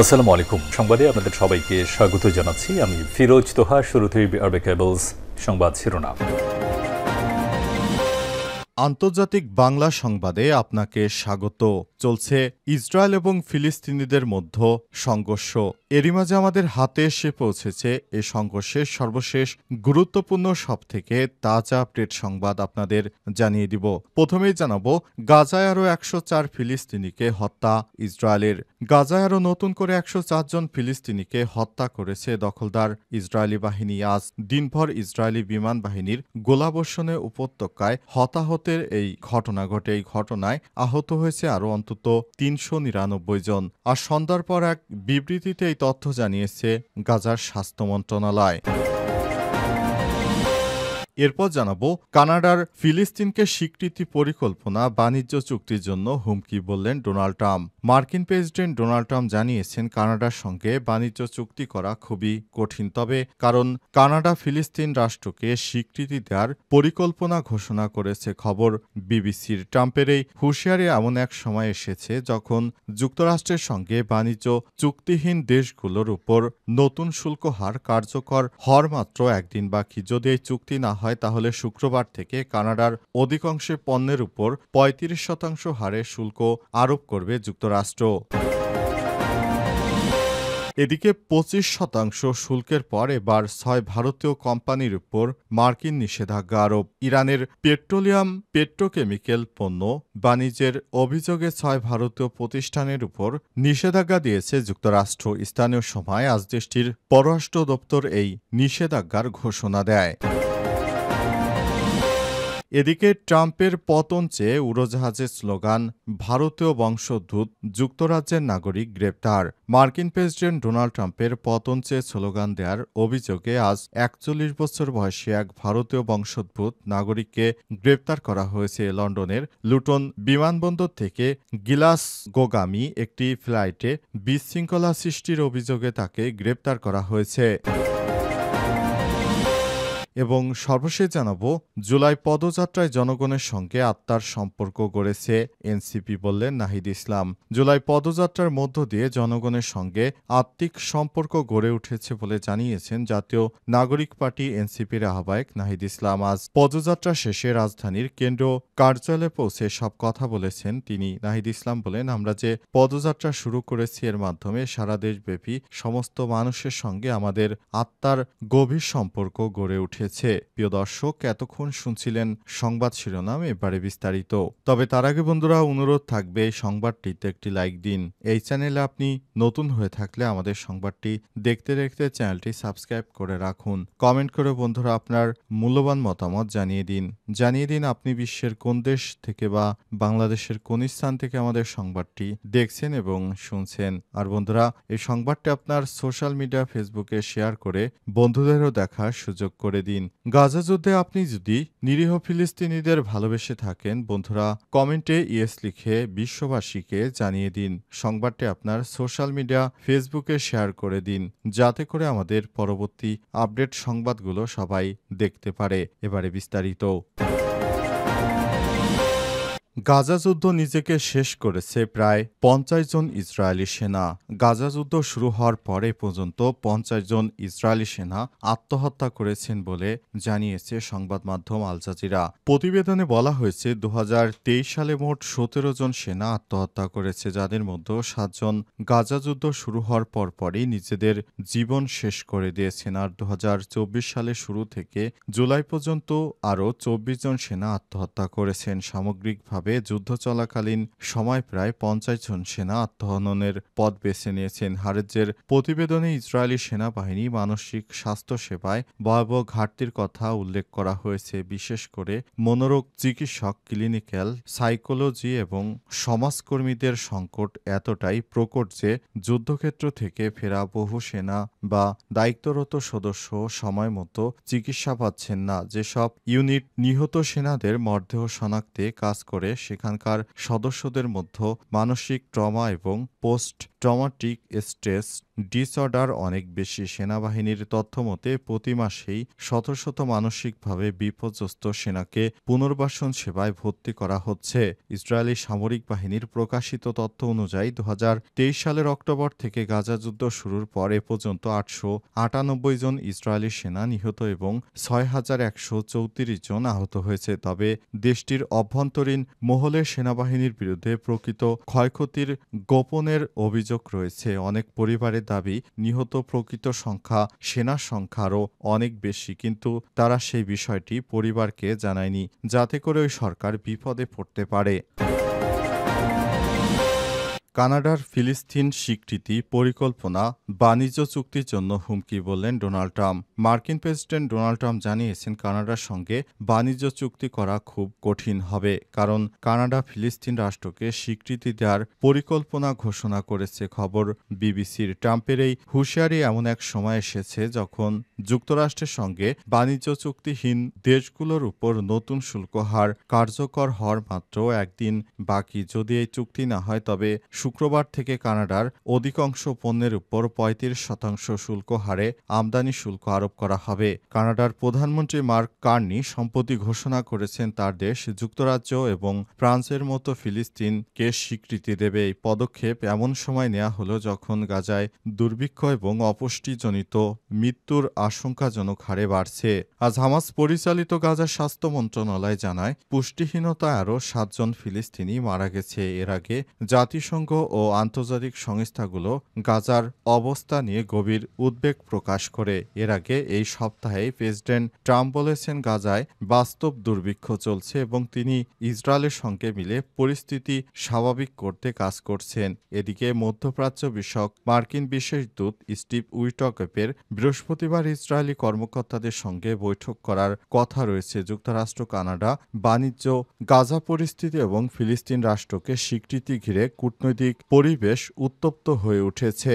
আসসালামু আলাইকুম। সংবাদে আপনাদের সবাইকে স্বাগত জানাচ্ছি। আমি ফিরোজ তোহা। শুরুতেই আরবে কেবলস সংবাদ শিরোনাম। আন্তর্জাতিক বাংলা সংবাদে আপনাকে স্বাগত। চলছে ইসরায়েল এবং ফিলিস্তিনিদের মধ্যে সংঘর্ষ। এরই মাঝে আমাদের হাতে এসে পৌঁছেছে এ সংঘর্ষের সর্বশেষ গুরুত্বপূর্ণ সবথেকে তাজা আপডেট সংবাদ আপনাদের জানিয়ে দিব। প্রথমেই জানাবো, গাজায় আরও ১০৪ ফিলিস্তিনিকে হত্যা ইসরায়েলের। গাজায় আরও নতুন করে ১০৪ জন ফিলিস্তিনিকে হত্যা করেছে দখলদার ইসরায়েলি বাহিনী। আজ দিনভর ইসরায়েলি বিমান বাহিনীর গোলাবর্ষণে উপত্যকায় হতাহতের এই ঘটনা ঘটে। এই ঘটনায় আহত হয়েছে আরও অন্তত ৩৯৯ জন। আর সন্ধ্যার পর এক বিবৃতিতে এই তথ্য জানিয়েছে গাজার স্বাস্থ্য মন্ত্রণালয়। এরপর জানাবো, কানাডার ফিলিস্তিনকে স্বীকৃতি পরিকল্পনা বাণিজ্য চুক্তির জন্য হুমকি বললেন ডোনাল্ড ট্রাম্প। মার্কিন প্রেসিডেন্ট ডোনাল্ড ট্রাম্প জানিয়েছেন কানাডার সঙ্গে বাণিজ্য চুক্তি করা খুবই কঠিন, তবে কারণ কানাডা ফিলিস্তিন রাষ্ট্রকে স্বীকৃতি দেওয়ার পরিকল্পনা ঘোষণা করেছে। খবর বিবিসির। ট্রাম্পের এই হুঁশিয়ারি এমন এক সময় এসেছে যখন যুক্তরাষ্ট্রের সঙ্গে বাণিজ্য চুক্তিহীন দেশগুলোর উপর নতুন শুল্ক হার কার্যকর হওয়ার মাত্র একদিন বাকি। যদি এই চুক্তি না হয় তাহলে শুক্রবার থেকে কানাডার অধিকাংশ পণ্যের উপর ৩৫% হারে শুল্ক আরোপ করবে যুক্তরাষ্ট্র। এদিকে ২৫% শুল্কের পর এবার ৬ ভারতীয় কোম্পানির উপর মার্কিন নিষেধাজ্ঞা আরোপ। ইরানের পেট্রোকেমিক্যাল পণ্য বাণিজ্যের অভিযোগে ৬ ভারতীয় প্রতিষ্ঠানের উপর নিষেধাজ্ঞা দিয়েছে যুক্তরাষ্ট্র। স্থানীয় সময় আজ দেশটির পররাষ্ট্র দপ্তর এই নিষেধাজ্ঞার ঘোষণা দেয়। এদিকে ট্রাম্পের পতন চেয়ে উড়োজাহাজের স্লোগান, ভারতীয় বংশোদ্ভূত যুক্তরাজ্যের নাগরিক গ্রেপ্তার। মার্কিন প্রেসিডেন্ট ডোনাল্ড ট্রাম্পের পতন চেয়ে স্লোগান দেওয়ার অভিযোগে আজ ৪১ বছর বয়সী এক ভারতীয় বংশোদ্ভূত নাগরিককে গ্রেপ্তার করা হয়েছে। লন্ডনের লুটন বিমানবন্দর থেকে গ্লাসগোগামী একটি ফ্লাইটে বিশৃঙ্খলা সৃষ্টির অভিযোগে তাকে গ্রেপ্তার করা হয়েছে। এবং সর্বশেষ জানাবো, জুলাই পদযাত্রায় জনগণের সঙ্গে আত্মার সম্পর্ক গড়েছে এনসিপি বললেন নাহিদ ইসলাম। জুলাই পদযাত্রার মধ্য দিয়ে জনগণের সঙ্গে আত্মিক সম্পর্ক গড়ে উঠেছে বলে জানিয়েছেন জাতীয় নাগরিক পার্টি এনসিপির আহ্বায়ক নাহিদ ইসলাম। আজ পদযাত্রা শেষে রাজধানীর কেন্দ্রীয় কার্যালয়ে পৌঁছে সব কথা বলেছেন তিনি। নাহিদ ইসলাম বলেন, আমরা যে পদযাত্রা শুরু করেছি এর মাধ্যমে সারা দেশব্যাপী সমস্ত মানুষের সঙ্গে আমাদের আত্মার গভীর সম্পর্ক গড়ে উঠেছে। প্রিয় দর্শক, এতক্ষণ শুনছিলেন সংবাদ শিরোনাম, এবারে বিস্তারিত। তবে তার আগে বন্ধুরা, অনুরোধ থাকবে সংবাদটিতে একটি লাইক দিন। এই চ্যানেলে আপনি নতুন হয়ে থাকলে আমাদের সংবাদটি দেখতে দেখতে চ্যানেলটি সাবস্ক্রাইব করে রাখুন। কমেন্ট করে বন্ধুরা আপনার মূল্যবান মতামত জানিয়ে দিন আপনি বিশ্বের কোন দেশ থেকে বা বাংলাদেশের কোন স্থান থেকে আমাদের সংবাদটি দেখছেন এবং শুনছেন। আর বন্ধুরা, এই সংবাদটি আপনার সোশ্যাল মিডিয়া ফেসবুকে শেয়ার করে বন্ধুদেরও দেখার সুযোগ করে দিন। গাজা যুদ্ধে আপনি যদি নিরীহ ফিলিস্তিনিদের ভালোবেসে থাকেন, বন্ধুরা কমেন্টে ইয়েস লিখে বিশ্ববাসীকে জানিয়ে দিন। সংবাদটি আপনার সোশ্যাল মিডিয়া ফেসবুকে শেয়ার করে দিন, যাতে করে আমাদের পরবর্তী আপডেট সংবাদগুলো সবাই দেখতে পারে। এবারে বিস্তারিত। গাজা যুদ্ধ নিজেকে শেষ করেছে প্রায় ৫০ জন ইসরায়েলি সেনা। গাজা যুদ্ধ শুরু হওয়ার পরে পর্যন্ত ৫০ জন ইসরায়েলি সেনা আত্মহত্যা করেছেন বলে জানিয়েছে সংবাদ মাধ্যম আল জাজিরা। প্রতিবেদনে বলা হয়েছে ২০২৩ সালে মোট ১৭ জন সেনা আত্মহত্যা করেছে, যাদের মধ্যে ৭ জন গাজা যুদ্ধ শুরু হওয়ার পরপরই নিজেদের জীবন শেষ করে দিয়েছেন। আর ২০২৪ সালের শুরু থেকে জুলাই পর্যন্ত আরও ২৪ জন সেনা আত্মহত্যা করেছেন। সামগ্রিকভাবে যুদ্ধ চলাকালীন সময় প্রায় ৫০ জন সেনা আত্মহননের পথ বেছে নিয়েছেন। হারেজের প্রতিবেদনে ইসরায়েলি সেনাবাহিনী মানসিক স্বাস্থ্য সেবায় ভয়াবহ ঘাটতির কথা উল্লেখ করা হয়েছে। বিশেষ করে মনোরোগ চিকিৎসক, ক্লিনিক্যাল সাইকোলজি এবং সমাজকর্মীদের সংকট এতটাই প্রকট যে যুদ্ধক্ষেত্র থেকে ফেরা বহু সেনা বা দায়িত্বরত সদস্য সময় মতো চিকিৎসা পাচ্ছেন না। যেসব ইউনিট নিহত সেনাদের মরদেহ শনাক্তে কাজ করে সেখানকার সদস্যদের মধ্যে মানসিক ট্রমা এবং পোস্ট ট্রমাটিক স্ট্রেস ডিসঅর্ডার অনেক বেশি। সেনাবাহিনীর তথ্যমতে প্রতি মাসেই শত শত মানসিকভাবে বিপর্যস্ত সেনাকে পুনর্বাসন সেবায় ভর্তি করা হচ্ছে। ইসরায়েলি সামরিক বাহিনীর প্রকাশিত তথ্য অনুযায়ী 2023 সালের অক্টোবর থেকে গাজা যুদ্ধ শুরুর পর এ পর্যন্ত 898 জন ইসরায়েলি সেনা নিহত এবং 6134 জন আহত হয়েছে। তবে দেশটির অভ্যন্তরীণ মহলে সেনাবাহিনীর বিরুদ্ধে প্রকৃত ক্ষয়ক্ষতির গোপনের অভিযোগ রয়েছে। অনেক পরিবারের দাবি নিহত প্রকৃত সংখ্যা সেনার সংখ্যা আরও অনেক বেশি, কিন্তু তারা সেই বিষয়টি পরিবারকে জানায়নি, যাতে করে ওই সরকার বিপদে পড়তে পারে। কানাডার ফিলিস্তিন স্বীকৃতি পরিকল্পনা বাণিজ্য চুক্তির জন্য হুমকি বললেন ডোনাল্ড ট্রাম্প। মার্কিন প্রেসিডেন্ট ডোনাল্ড ট্রাম্প জানিয়েছেন কানাডার সঙ্গে বাণিজ্য চুক্তি করা খুব কঠিন হবে, কারণ কানাডা ফিলিস্তিন রাষ্ট্রকে স্বীকৃতি দেওয়ার পরিকল্পনা ঘোষণা করেছে। খবর বিবিসির। ট্রাম্পের এই হুঁশিয়ারি এমন এক সময় এসেছে যখন যুক্তরাষ্ট্রের সঙ্গে বাণিজ্য চুক্তিহীন দেশগুলোর উপর নতুন শুল্ক হার কার্যকর হওয়ার মাত্র একদিন বাকি। যদি এই চুক্তি না হয় তবে শুক্রবার থেকে কানাডার অধিকাংশ পণ্যের উপর 35% শুল্ক হারে আমদানি শুল্ক আরোপ করা হবে। কানাডার প্রধানমন্ত্রী মার্ক কার্নি সম্প্রতি ঘোষণা করেছেন তার দেশ যুক্তরাজ্য এবং ফ্রান্সের মতো ফিলিস্তিনকে স্বীকৃতি দেবে। এই পদক্ষেপ এমন সময় নেওয়া হলো যখন গাজায় দুর্ভিক্ষ এবং অপুষ্টিজনিত মৃত্যুর আশঙ্কাজনক হারে বাড়ছে। আজ হামাস পরিচালিত গাজার স্বাস্থ্য মন্ত্রণালয় জানায় পুষ্টিহীনতায় আরও 7 জন ফিলিস্তিনি মারা গেছে। এর আগে জাতিসংঘ ও আন্তর্জাতিক সংস্থাগুলো গাজার অবস্থা নিয়ে গভীর উদ্বেগ প্রকাশ করে। এর আগে এই সপ্তাহে প্রেসিডেন্ট ট্রাম্প বলেছেন গাজায় বাস্তব দুর্ভিক্ষ চলছে এবং তিনি ইসরায়েলের সঙ্গে মিলে পরিস্থিতি স্বাভাবিক করতে কাজ করছেন। এদিকে মধ্যপ্রাচ্য বিষয়ক মার্কিন বিশেষ দূত স্টিভ উইটকপের বৃহস্পতিবার ইসরায়েলি কর্মকর্তাদের সঙ্গে বৈঠক করার কথা রয়েছে। যুক্তরাষ্ট্র কানাডা বাণিজ্য, গাজা পরিস্থিতি এবং ফিলিস্তিন রাষ্ট্রকে স্বীকৃতি ঘিরে কূটনৈতিক পরিবেশ উত্তপ্ত হয়ে উঠেছে।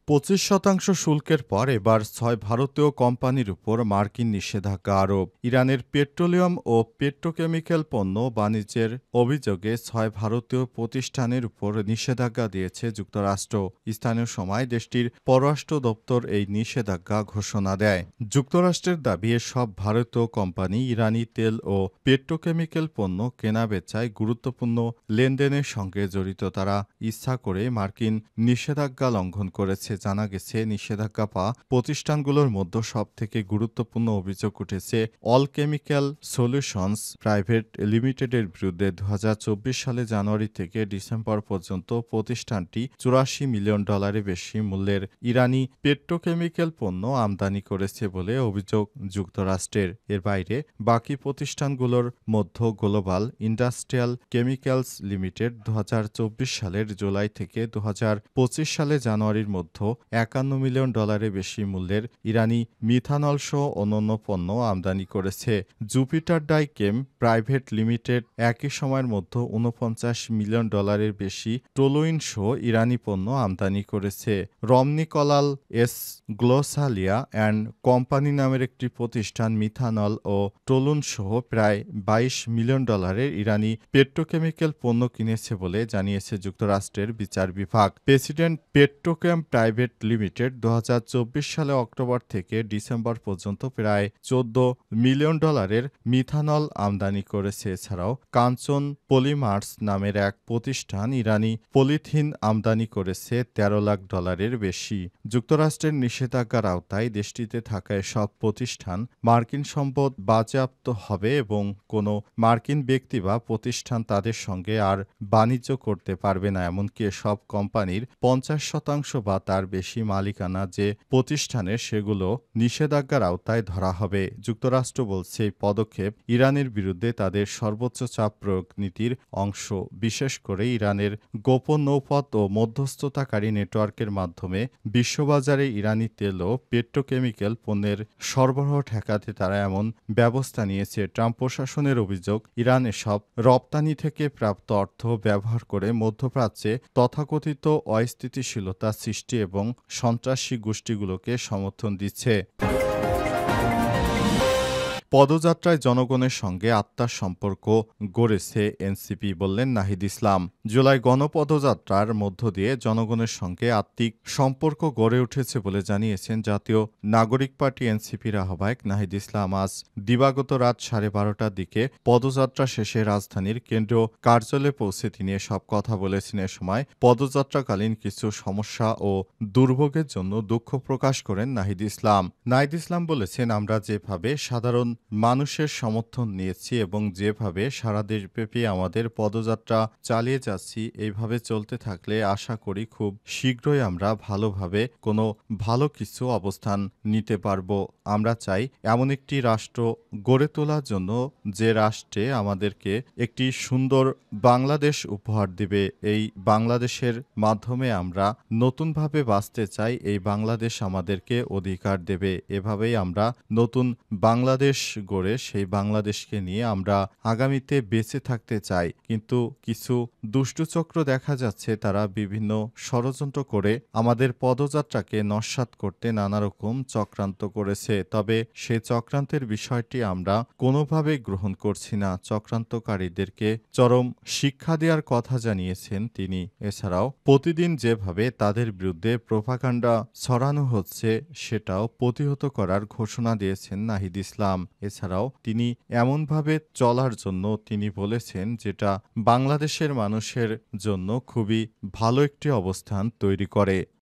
25% শুল্কের পর এবার 6 ভারতীয় কোম্পানির উপর মার্কিন নিষেধাজ্ঞা আরোপ। ইরানের পেট্রোলিয়াম ও পেট্রোকেমিক্যাল পণ্য বাণিজ্যের অভিযোগে 6 ভারতীয় প্রতিষ্ঠানের উপর নিষেধাজ্ঞা দিয়েছে যুক্তরাষ্ট্র। স্থানীয় সময় দেশটির পররাষ্ট্র দপ্তর এই নিষেধাজ্ঞা ঘোষণা দেয়। যুক্তরাষ্ট্রের দাবি সব ভারতীয় কোম্পানি ইরানি তেল ও পেট্রোকেমিক্যাল পণ্য কেনাবেচায় গুরুত্বপূর্ণ লেনদেনের সঙ্গে জড়িত। তারা ইচ্ছা করে মার্কিন নিষেধাজ্ঞা লঙ্ঘন করেছে। জানা গেছে নিষেধাজ্ঞা পাওয়া প্রতিষ্ঠানগুলোর মধ্যে সবথেকে গুরুত্বপূর্ণ অভিযোগ উঠেছে অল কেমিক্যাল সলিউশনস প্রাইভেট লিমিটেডের বিরুদ্ধে। 2024 সালে জানুয়ারি থেকে ডিসেম্বর পর্যন্ত প্রতিষ্ঠানটি $84 মিলিয়ন বেশি মূল্যের ইরানি পেট্রোকেমিক্যাল পণ্য আমদানি করেছে বলে অভিযোগ যুক্তরাষ্ট্রের। এর বাইরে বাকি প্রতিষ্ঠানগুলোর মধ্যে গ্লোবাল ইন্ডাস্ট্রিয়াল কেমিক্যালস লিমিটেড 2024 সালের জুলাই থেকে 2025 সালে জানুয়ারির মধ্যে $51 মিলিয়ন বেশি মূল্যের ইরানি মিথানল সহ অন্যান্য পণ্য আমদানি করেছে। জুপিটার ডাই কেম প্রাইভেট লিমিটেড একই সময়ের মধ্যে $49 মিলিয়ন বেশি টোলুইন সহ ইরানি পণ্য আমদানি করেছে। রমনিকলাল এস গ্লোসালিয়া অ্যান্ড কোম্পানি নামের একটি প্রতিষ্ঠান মিথানল ও টোলুন সহ প্রায় $22 মিলিয়ন ইরানি পেট্রোকেমিক্যাল পণ্য কিনেছে বলে জানিয়েছে যুক্তরাষ্ট্রের বিচার বিভাগ। প্রেসিডেন্ট পেট্রোকেম প্রাইভেট লিমিটেড 2024 সালে অক্টোবর থেকে ডিসেম্বর পর্যন্ত প্রায় $14 মিলিয়ন মিথানল আমদানি করেছে। এছাড়াও কাঞ্চন পলিমার্স নামের এক প্রতিষ্ঠান ইরানি পলিথিন আমদানি করেছে $13 লাখ বেশি। যুক্তরাষ্ট্রের নিষেধাজ্ঞার আওতায় দেশটিতে থাকা এসব প্রতিষ্ঠান মার্কিন সম্পদ বাজেয়াপ্ত হবে এবং কোনো মার্কিন ব্যক্তি বা প্রতিষ্ঠান তাদের সঙ্গে আর বাণিজ্য করতে পারবে না। এমনকি এসব কোম্পানির 50% বা তার বেশি মালিকানা যে প্রতিষ্ঠানের সেগুলো নিষেধাজ্ঞার আওতায় ধরা হবে। যুক্তরাষ্ট্র বলছে এই পদক্ষেপ ইরানের বিরুদ্ধে তাদের সর্বোচ্চ চাপ প্রয়োগ নীতির অংশ। বিশেষ করে ইরানের গোপন নৌপথ ও মধ্যস্থতাকারী নেটওয়ার্কের মাধ্যমে বিশ্ববাজারে ইরানি তেল ও পেট্রোকেমিক্যাল পণ্যের সরবরাহ ঠেকাতে তারা এমন ব্যবস্থা নিয়েছে। ট্রাম্প প্রশাসনের অভিযোগ ইরান এসব রপ্তানি থেকে প্রাপ্ত অর্থ ব্যবহার করে মধ্যপ্রাচ্যে তথাকথিত অস্থিতিশীলতা সৃষ্টি এবং সন্ত্রাসী গোষ্ঠীগুলোকে সমর্থন দিচ্ছে। পদযাত্রায় জনগণের সঙ্গে আত্মার সম্পর্ক গড়েছে এনসিপি বললেন নাহিদ ইসলাম। জুলাই গণপদযাত্রার মধ্য দিয়ে জনগণের সঙ্গে আত্মিক সম্পর্ক গড়ে উঠেছে বলে জানিয়েছেন জাতীয় নাগরিক পার্টি এনসিপির আহ্বায়ক নাহিদ ইসলাম। আজ দিবাগত রাত 12:30টার দিকে পদযাত্রা শেষে রাজধানীর কেন্দ্রীয় কার্যালয়ে পৌঁছে তিনি এসব কথা বলেছেন। এ সময় পদযাত্রাকালীন কিছু সমস্যা ও দুর্ভোগের জন্য দুঃখ প্রকাশ করেন নাহিদ ইসলাম। নাহিদ ইসলাম বলেছেন, আমরা যেভাবে সাধারণ মানুষের সমর্থন নিয়েছি এবং যেভাবে সারা দেশব্যাপী আমাদের পদযাত্রা চালিয়ে যাচ্ছি, এইভাবে চলতে থাকলে আশা করি খুব শীঘ্রই আমরা ভালোভাবে কোনো ভালো কিছু অবস্থান নিতে পারব। আমরা চাই এমন একটি রাষ্ট্র গড়ে তোলার জন্য যে রাষ্ট্রে আমাদেরকে একটি সুন্দর বাংলাদেশ উপহার দিবে। এই বাংলাদেশের মাধ্যমে আমরা নতুনভাবে বাঁচতে চাই। এই বাংলাদেশ আমাদেরকে অধিকার দেবে। এভাবেই আমরা নতুন বাংলাদেশ গড়ে সেই বাংলাদেশকে নিয়ে আমরা আগামীতে বেঁচে থাকতে চাই। কিন্তু কিছু দুষ্টচক্র দেখা যাচ্ছে, তারা বিভিন্ন ষড়যন্ত্র করে আমাদের পদযাত্রাকে নস্যাৎ করতে নানারকম চক্রান্ত করেছে। তবে সেই চক্রান্তের বিষয়টি আমরা কোনোভাবেই গ্রহণ করছি না। চক্রান্তকারীদেরকে চরম শিক্ষা দেওয়ার কথা জানিয়েছেন তিনি। এছাড়াও প্রতিদিন যেভাবে তাদের বিরুদ্ধে প্রোপাগান্ডা ছড়ানো হচ্ছে, সেটাও প্রতিহত করার ঘোষণা দিয়েছেন নাহিদ ইসলাম। এছাড়াও তিনি এমনভাবে চলার জন্য তিনি বলেছেন, যেটা বাংলাদেশের মানুষের জন্য খুবই ভালো একটি অবস্থান তৈরি করে।